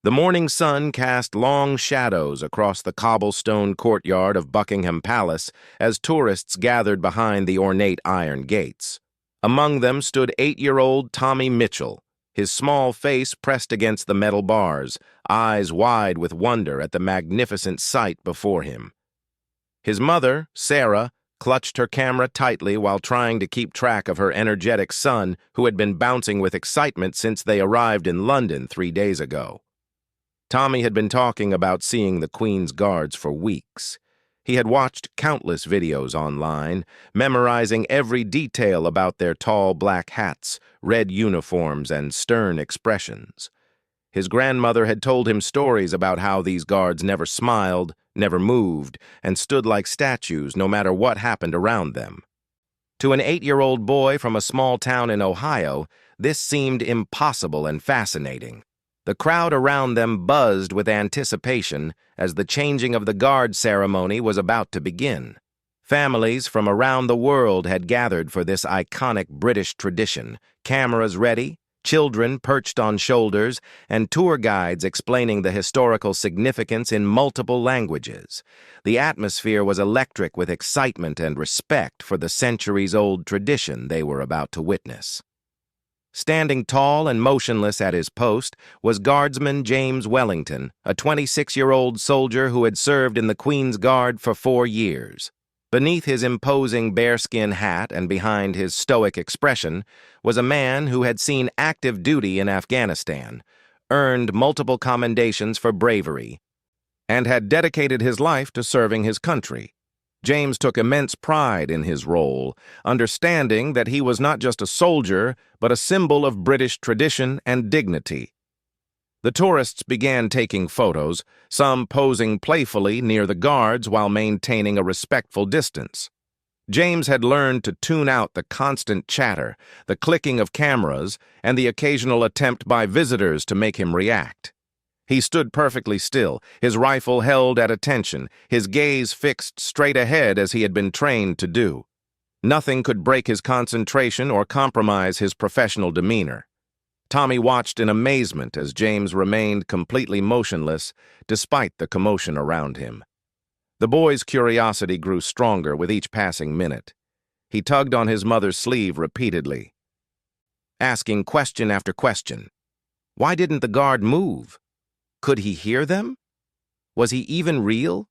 The morning sun cast long shadows across the cobblestone courtyard of Buckingham Palace as tourists gathered behind the ornate iron gates. Among them stood 8-year-old Tommy Mitchell, his small face pressed against the metal bars, eyes wide with wonder at the magnificent sight before him. His mother, Sarah, clutched her camera tightly while trying to keep track of her energetic son, who had been bouncing with excitement since they arrived in London 3 days ago. Tommy had been talking about seeing the Queen's Guards for weeks. He had watched countless videos online, memorizing every detail about their tall black hats, red uniforms, and stern expressions. His grandmother had told him stories about how these guards never smiled, never moved, and stood like statues no matter what happened around them. To an 8-year-old boy from a small town in Ohio, this seemed impossible and fascinating. The crowd around them buzzed with anticipation as the changing of the guard ceremony was about to begin. Families from around the world had gathered for this iconic British tradition, cameras ready, children perched on shoulders, and tour guides explaining the historical significance in multiple languages. The atmosphere was electric with excitement and respect for the centuries-old tradition they were about to witness. Standing tall and motionless at his post was Guardsman James Wellington, a 26-year-old soldier who had served in the Queen's Guard for 4 years. Beneath his imposing bearskin hat and behind his stoic expression was a man who had seen active duty in Afghanistan, earned multiple commendations for bravery, and had dedicated his life to serving his country. James took immense pride in his role, understanding that he was not just a soldier, but a symbol of British tradition and dignity. The tourists began taking photos, some posing playfully near the guards while maintaining a respectful distance. James had learned to tune out the constant chatter, the clicking of cameras, and the occasional attempt by visitors to make him react. He stood perfectly still, his rifle held at attention, his gaze fixed straight ahead as he had been trained to do. Nothing could break his concentration or compromise his professional demeanor. Tommy watched in amazement as James remained completely motionless despite the commotion around him. The boy's curiosity grew stronger with each passing minute. He tugged on his mother's sleeve repeatedly, asking question after question. Why didn't the guard move? Could he hear them? Was he even real?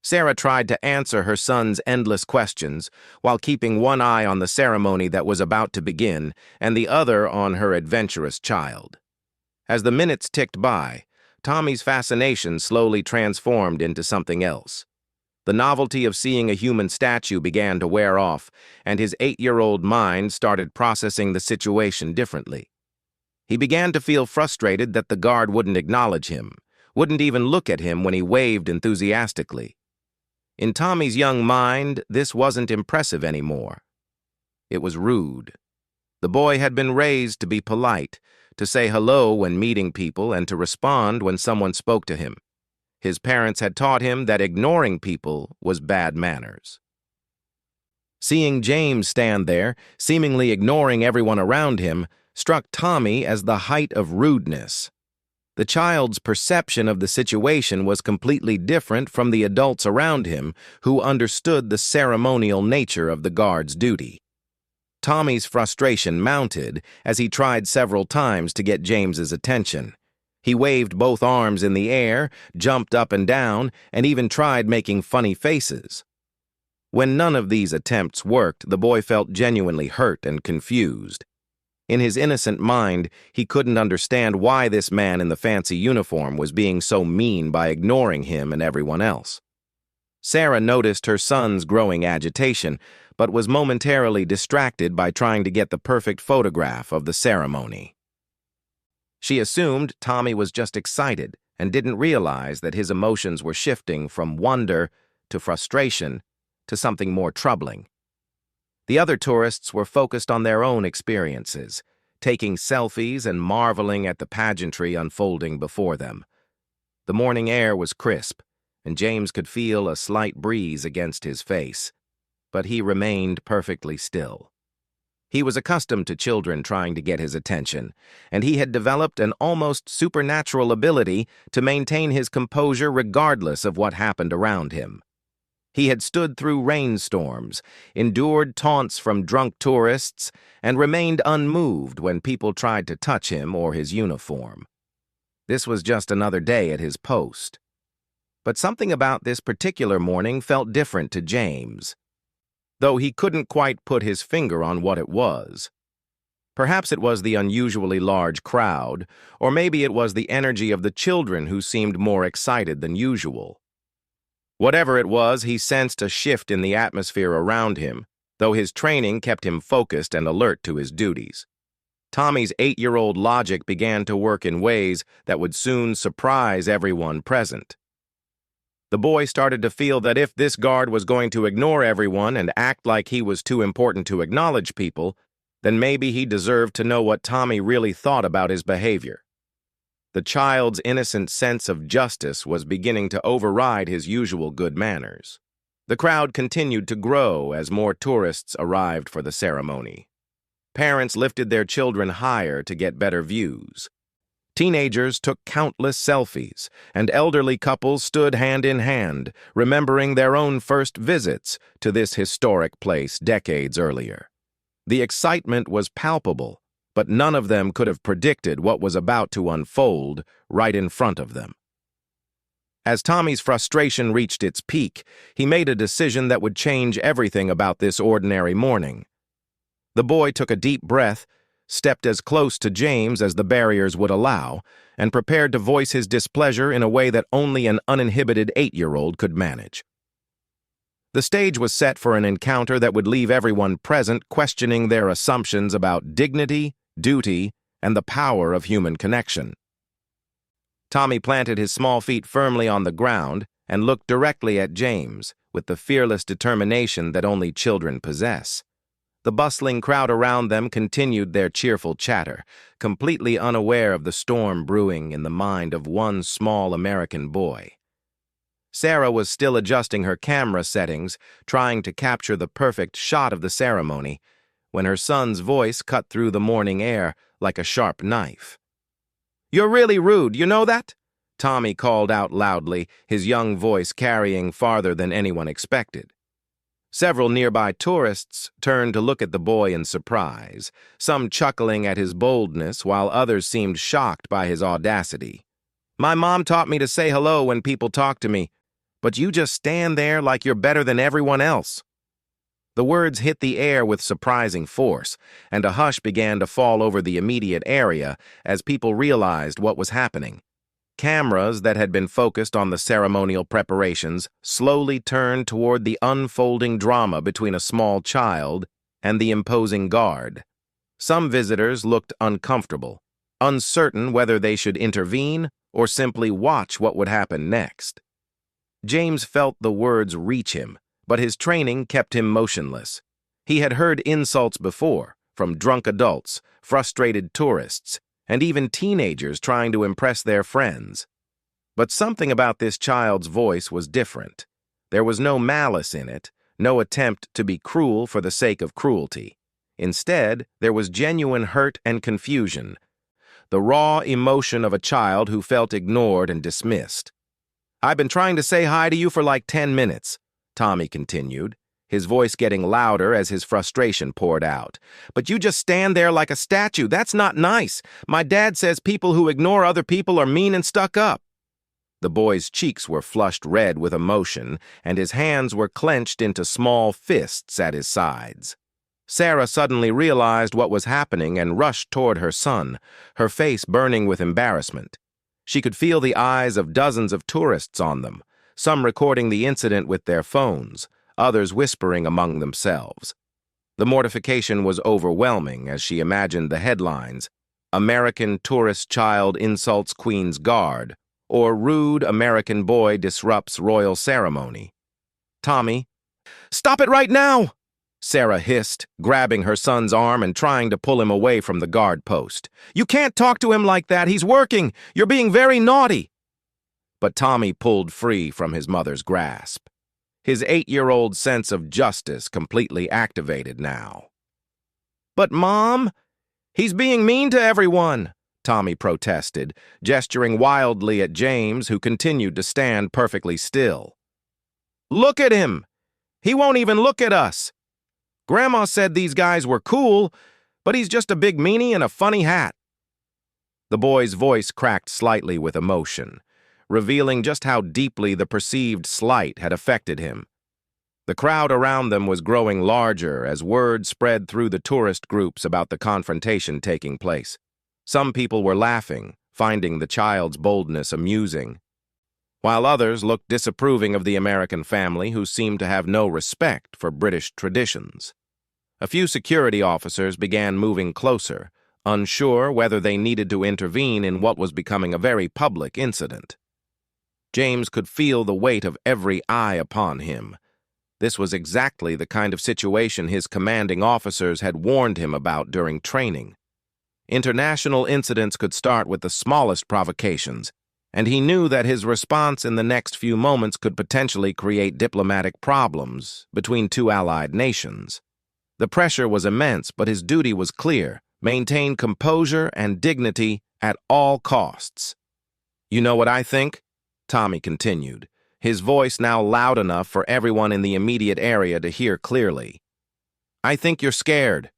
Sarah tried to answer her son's endless questions while keeping one eye on the ceremony that was about to begin and the other on her adventurous child. As the minutes ticked by, Tommy's fascination slowly transformed into something else. The novelty of seeing a human statue began to wear off, and his 8-year-old mind started processing the situation differently. He began to feel frustrated that the guard wouldn't acknowledge him, wouldn't even look at him when he waved enthusiastically. In Tommy's young mind, this wasn't impressive anymore. It was rude. The boy had been raised to be polite, to say hello when meeting people and to respond when someone spoke to him. His parents had taught him that ignoring people was bad manners. Seeing James stand there, seemingly ignoring everyone around him, struck Tommy as the height of rudeness. The child's perception of the situation was completely different from the adults around him who understood the ceremonial nature of the guard's duty. Tommy's frustration mounted as he tried several times to get James's attention. He waved both arms in the air, jumped up and down, and even tried making funny faces. When none of these attempts worked, the boy felt genuinely hurt and confused. In his innocent mind, he couldn't understand why this man in the fancy uniform was being so mean by ignoring him and everyone else. Sarah noticed her son's growing agitation, but was momentarily distracted by trying to get the perfect photograph of the ceremony. She assumed Tommy was just excited and didn't realize that his emotions were shifting from wonder to frustration to something more troubling. The other tourists were focused on their own experiences, taking selfies and marveling at the pageantry unfolding before them. The morning air was crisp, and James could feel a slight breeze against his face, but he remained perfectly still. He was accustomed to children trying to get his attention, and he had developed an almost supernatural ability to maintain his composure regardless of what happened around him. He had stood through rainstorms, endured taunts from drunk tourists, and remained unmoved when people tried to touch him or his uniform. This was just another day at his post. But something about this particular morning felt different to James, though he couldn't quite put his finger on what it was. Perhaps it was the unusually large crowd, or maybe it was the energy of the children who seemed more excited than usual. Whatever it was, he sensed a shift in the atmosphere around him, though his training kept him focused and alert to his duties. Tommy's 8-year-old logic began to work in ways that would soon surprise everyone present. The boy started to feel that if this guard was going to ignore everyone and act like he was too important to acknowledge people, then maybe he deserved to know what Tommy really thought about his behavior. The child's innocent sense of justice was beginning to override his usual good manners. The crowd continued to grow as more tourists arrived for the ceremony. Parents lifted their children higher to get better views. Teenagers took countless selfies, and elderly couples stood hand in hand, remembering their own first visits to this historic place decades earlier. The excitement was palpable, but none of them could have predicted what was about to unfold right in front of them. As Tommy's frustration reached its peak, he made a decision that would change everything about this ordinary morning. The boy took a deep breath, stepped as close to James as the barriers would allow, and prepared to voice his displeasure in a way that only an uninhibited 8-year-old could manage. The stage was set for an encounter that would leave everyone present questioning their assumptions about dignity, duty, and the power of human connection. Tommy planted his small feet firmly on the ground and looked directly at James with the fearless determination that only children possess. The bustling crowd around them continued their cheerful chatter, completely unaware of the storm brewing in the mind of one small American boy. Sarah was still adjusting her camera settings, trying to capture the perfect shot of the ceremony, when her son's voice cut through the morning air like a sharp knife. "You're really rude, you know that?" Tommy called out loudly, his young voice carrying farther than anyone expected. Several nearby tourists turned to look at the boy in surprise, some chuckling at his boldness while others seemed shocked by his audacity. "My mom taught me to say hello when people talk to me, but you just stand there like you're better than everyone else." The words hit the air with surprising force, and a hush began to fall over the immediate area as people realized what was happening. Cameras that had been focused on the ceremonial preparations slowly turned toward the unfolding drama between a small child and the imposing guard. Some visitors looked uncomfortable, uncertain whether they should intervene or simply watch what would happen next. James felt the words reach him, but his training kept him motionless. He had heard insults before, from drunk adults, frustrated tourists, and even teenagers trying to impress their friends. But something about this child's voice was different. There was no malice in it, no attempt to be cruel for the sake of cruelty. Instead, there was genuine hurt and confusion, the raw emotion of a child who felt ignored and dismissed. "I've been trying to say hi to you for like 10 minutes, Tommy continued, his voice getting louder as his frustration poured out. "But you just stand there like a statue. That's not nice. My dad says people who ignore other people are mean and stuck up." The boy's cheeks were flushed red with emotion, and his hands were clenched into small fists at his sides. Sarah suddenly realized what was happening and rushed toward her son, her face burning with embarrassment. She could feel the eyes of dozens of tourists on them, some recording the incident with their phones, others whispering among themselves. The mortification was overwhelming as she imagined the headlines: "American Tourist Child Insults Queen's Guard," or "Rude American Boy Disrupts Royal Ceremony." "Tommy, stop it right now!" Sarah hissed, grabbing her son's arm and trying to pull him away from the guard post. "You can't talk to him like that. He's working. You're being very naughty." But Tommy pulled free from his mother's grasp. His 8-year-old sense of justice completely activated now. "But, Mom, he's being mean to everyone," Tommy protested, gesturing wildly at James, who continued to stand perfectly still. "Look at him! He won't even look at us! Grandma said these guys were cool, but he's just a big meanie in a funny hat." The boy's voice cracked slightly with emotion, revealing just how deeply the perceived slight had affected him. The crowd around them was growing larger as word spread through the tourist groups about the confrontation taking place. Some people were laughing, finding the child's boldness amusing, while others looked disapproving of the American family who seemed to have no respect for British traditions. A few security officers began moving closer, unsure whether they needed to intervene in what was becoming a very public incident. James could feel the weight of every eye upon him. This was exactly the kind of situation his commanding officers had warned him about during training. International incidents could start with the smallest provocations, and he knew that his response in the next few moments could potentially create diplomatic problems between two allied nations. The pressure was immense, but his duty was clear: maintain composure and dignity at all costs. "You know what I think?" Tommy continued, his voice now loud enough for everyone in the immediate area to hear clearly. "I think you're scared.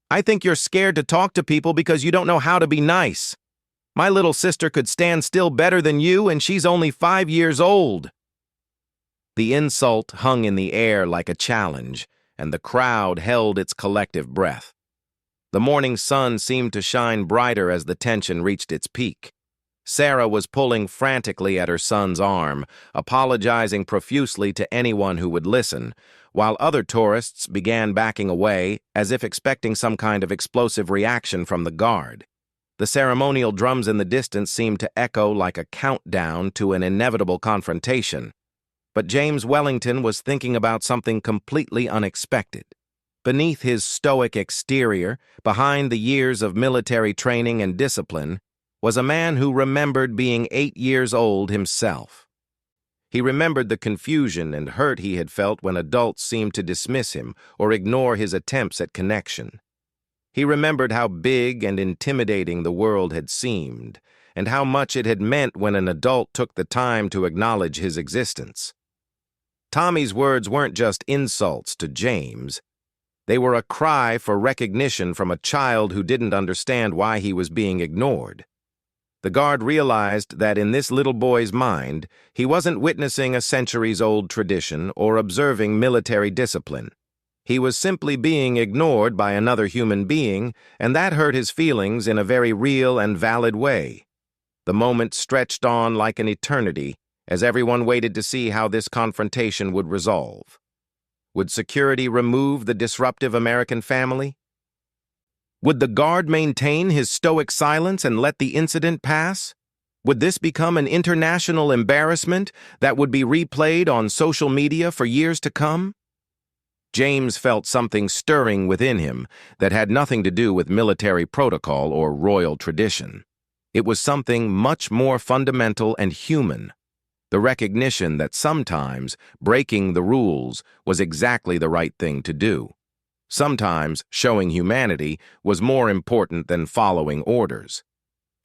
I think you're scared to talk to people because you don't know how to be nice. My little sister could stand still better than you, and she's only 5 years old." The insult hung in the air like a challenge, and the crowd held its collective breath. The morning sun seemed to shine brighter as the tension reached its peak. Sarah was pulling frantically at her son's arm, apologizing profusely to anyone who would listen, while other tourists began backing away as if expecting some kind of explosive reaction from the guard. The ceremonial drums in the distance seemed to echo like a countdown to an inevitable confrontation. But James Wellington was thinking about something completely unexpected. Beneath his stoic exterior, behind the years of military training and discipline, was a man who remembered being 8 years old himself. He remembered the confusion and hurt he had felt when adults seemed to dismiss him or ignore his attempts at connection. He remembered how big and intimidating the world had seemed, and how much it had meant when an adult took the time to acknowledge his existence. Tommy's words weren't just insults to James. They were a cry for recognition from a child who didn't understand why he was being ignored. The guard realized that in this little boy's mind, he wasn't witnessing a centuries-old tradition or observing military discipline. He was simply being ignored by another human being, and that hurt his feelings in a very real and valid way. The moment stretched on like an eternity as everyone waited to see how this confrontation would resolve. Would security remove the disruptive American family? Would the guard maintain his stoic silence and let the incident pass? Would this become an international embarrassment that would be replayed on social media for years to come? James felt something stirring within him that had nothing to do with military protocol or royal tradition. It was something much more fundamental and human: the recognition that sometimes breaking the rules was exactly the right thing to do. Sometimes showing humanity was more important than following orders.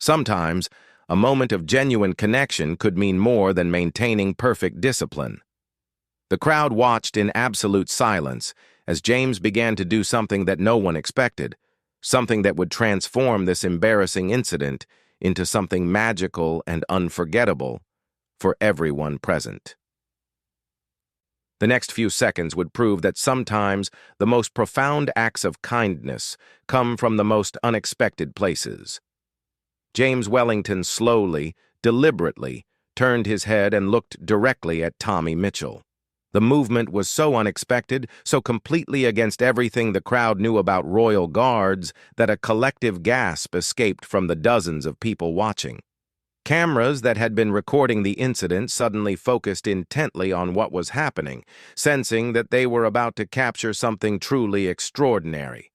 Sometimes a moment of genuine connection could mean more than maintaining perfect discipline. The crowd watched in absolute silence as James began to do something that no one expected, something that would transform this embarrassing incident into something magical and unforgettable for everyone present. The next few seconds would prove that sometimes the most profound acts of kindness come from the most unexpected places. James Wellington slowly, deliberately, turned his head and looked directly at Tommy Mitchell. The movement was so unexpected, so completely against everything the crowd knew about royal guards, that a collective gasp escaped from the dozens of people watching. Cameras that had been recording the incident suddenly focused intently on what was happening, sensing that they were about to capture something truly extraordinary.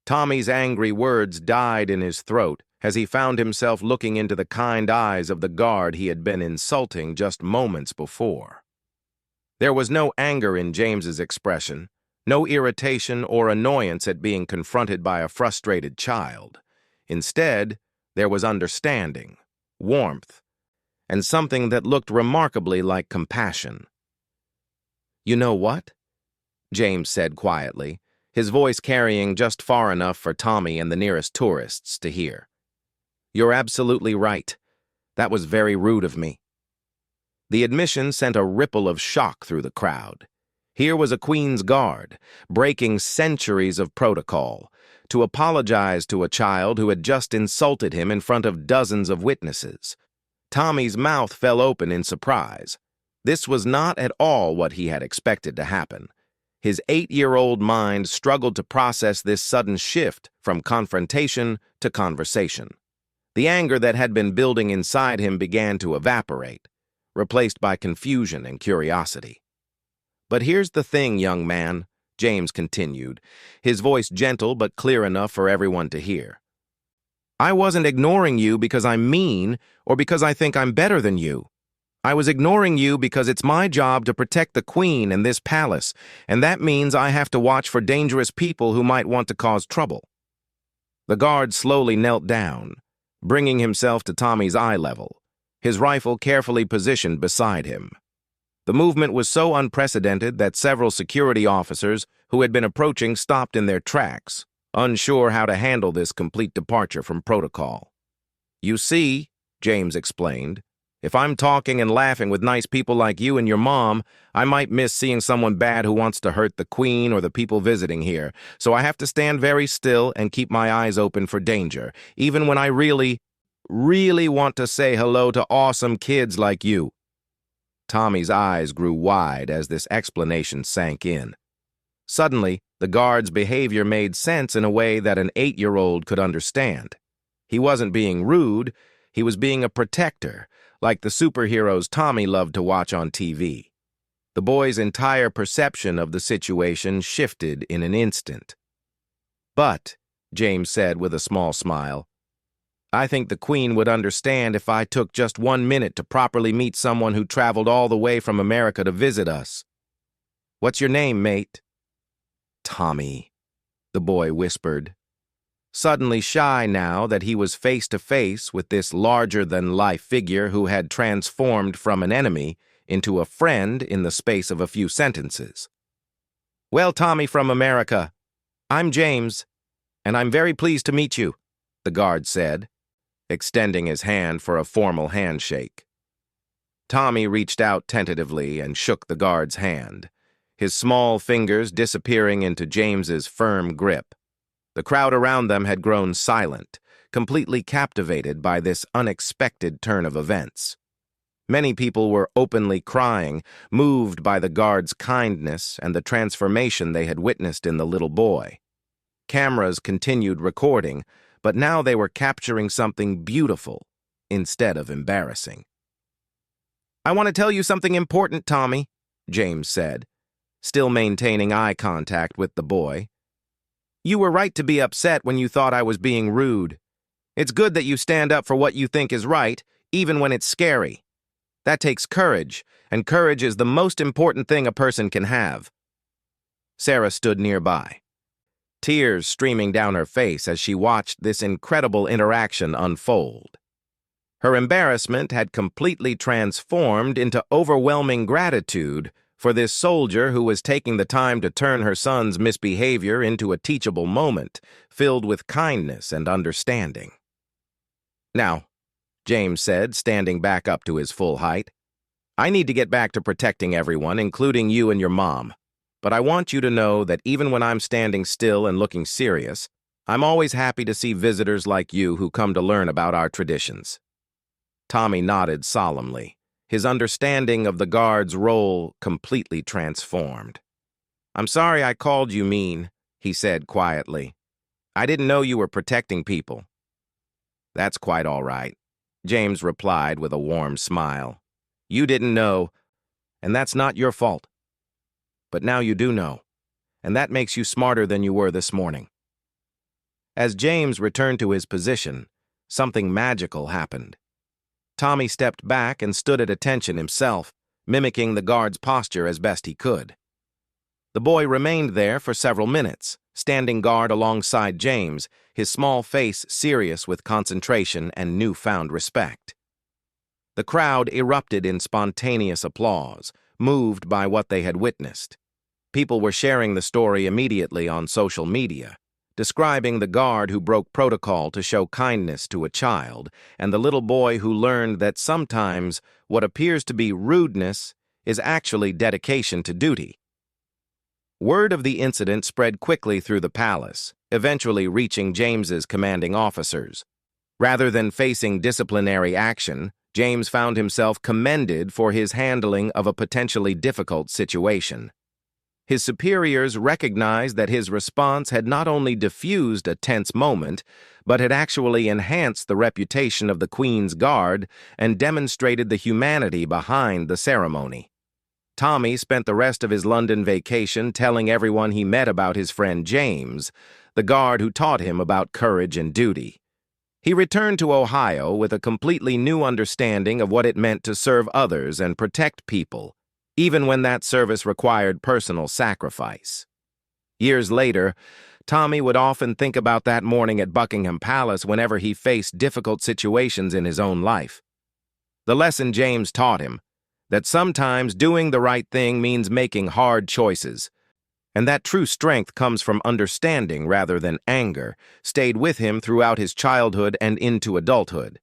Tommy's angry words died in his throat as he found himself looking into the kind eyes of the guard he had been insulting just moments before. There was no anger in James's expression, No irritation or annoyance at being confronted by a frustrated child. Instead, there was understanding, warmth, and something that looked remarkably like compassion. "You know what?" James said quietly, his voice carrying just far enough for Tommy and the nearest tourists to hear. "You're absolutely right. That was very rude of me." The admission sent a ripple of shock through the crowd. Here was a Queen's Guard, breaking centuries of protocol, to apologize to a child who had just insulted him in front of dozens of witnesses. Tommy's mouth fell open in surprise. This was not at all what he had expected to happen. His 8-year-old mind struggled to process this sudden shift from confrontation to conversation. The anger that had been building inside him began to evaporate, replaced by confusion and curiosity. "But here's the thing, young man," James continued, his voice gentle but clear enough for everyone to hear. "I wasn't ignoring you because I'm mean or because I think I'm better than you. I was ignoring you because it's my job to protect the Queen and this palace, and that means I have to watch for dangerous people who might want to cause trouble." The guard slowly knelt down, bringing himself to Tommy's eye level, his rifle carefully positioned beside him. The movement was so unprecedented that several security officers who had been approaching stopped in their tracks, unsure how to handle this complete departure from protocol. "You see," James explained, "if I'm talking and laughing with nice people like you and your mom, I might miss seeing someone bad who wants to hurt the Queen or the people visiting here, so I have to stand very still and keep my eyes open for danger, even when I really want to say hello to awesome kids like you." Tommy's eyes grew wide as this explanation sank in. Suddenly, the guard's behavior made sense in a way that an 8-year-old could understand. He wasn't being rude, he was being a protector, like the superheroes Tommy loved to watch on TV. The boy's entire perception of the situation shifted in an instant. "But," James said with a small smile, "I think the Queen would understand if I took just 1 minute to properly meet someone who traveled all the way from America to visit us. What's your name, mate?" "Tommy," the boy whispered, suddenly shy now that he was face to face with this larger-than-life figure who had transformed from an enemy into a friend in the space of a few sentences. "Well, Tommy from America, I'm James, and I'm very pleased to meet you," the guard said, extending his hand for a formal handshake. Tommy reached out tentatively and shook the guard's hand, his small fingers disappearing into James's firm grip. The crowd around them had grown silent, completely captivated by this unexpected turn of events. Many people were openly crying, moved by the guard's kindness and the transformation they had witnessed in the little boy. Cameras continued recording, but now they were capturing something beautiful instead of embarrassing. "I want to tell you something important, Tommy," James said, still maintaining eye contact with the boy. "You were right to be upset when you thought I was being rude. It's good that you stand up for what you think is right, even when it's scary. That takes courage, and courage is the most important thing a person can have." Sarah stood nearby, tears streaming down her face as she watched this incredible interaction unfold. Her embarrassment had completely transformed into overwhelming gratitude for this soldier who was taking the time to turn her son's misbehavior into a teachable moment filled with kindness and understanding. "Now," James said, standing back up to his full height, "I need to get back to protecting everyone, including you and your mom. But I want you to know that even when I'm standing still and looking serious, I'm always happy to see visitors like you who come to learn about our traditions." Tommy nodded solemnly, his understanding of the guard's role completely transformed. "I'm sorry I called you mean," he said quietly. "I didn't know you were protecting people." "That's quite all right," James replied with a warm smile. "You didn't know, and that's not your fault. But now you do know, and that makes you smarter than you were this morning." As James returned to his position, something magical happened. Tommy stepped back and stood at attention himself, mimicking the guard's posture as best he could. The boy remained there for several minutes, standing guard alongside James, his small face serious with concentration and newfound respect. The crowd erupted in spontaneous applause, moved by what they had witnessed. People were sharing the story immediately on social media, describing the guard who broke protocol to show kindness to a child, and the little boy who learned that sometimes what appears to be rudeness is actually dedication to duty. Word of the incident spread quickly through the palace, eventually reaching James's commanding officers. Rather than facing disciplinary action, James found himself commended for his handling of a potentially difficult situation. His superiors recognized that his response had not only diffused a tense moment, but had actually enhanced the reputation of the Queen's Guard and demonstrated the humanity behind the ceremony. Tommy spent the rest of his London vacation telling everyone he met about his friend James, the guard who taught him about courage and duty. He returned to Ohio with a completely new understanding of what it meant to serve others and protect people, even when that service required personal sacrifice. Years later, Tommy would often think about that morning at Buckingham Palace whenever he faced difficult situations in his own life. The lesson James taught him, that sometimes doing the right thing means making hard choices, and that true strength comes from understanding rather than anger, stayed with him throughout his childhood and into adulthood.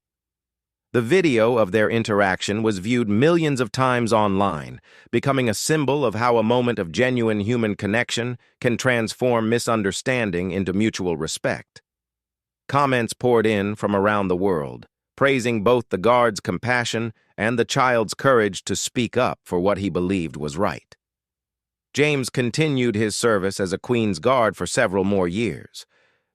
The video of their interaction was viewed millions of times online, becoming a symbol of how a moment of genuine human connection can transform misunderstanding into mutual respect. Comments poured in from around the world, praising both the guard's compassion and the child's courage to speak up for what he believed was right. James continued his service as a Queen's Guard for several more years,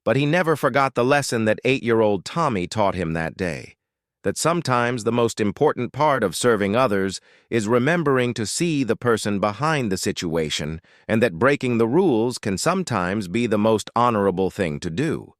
but he never forgot the lesson that 8-year-old Tommy taught him that day, that sometimes the most important part of serving others is remembering to see the person behind the situation, and that breaking the rules can sometimes be the most honorable thing to do.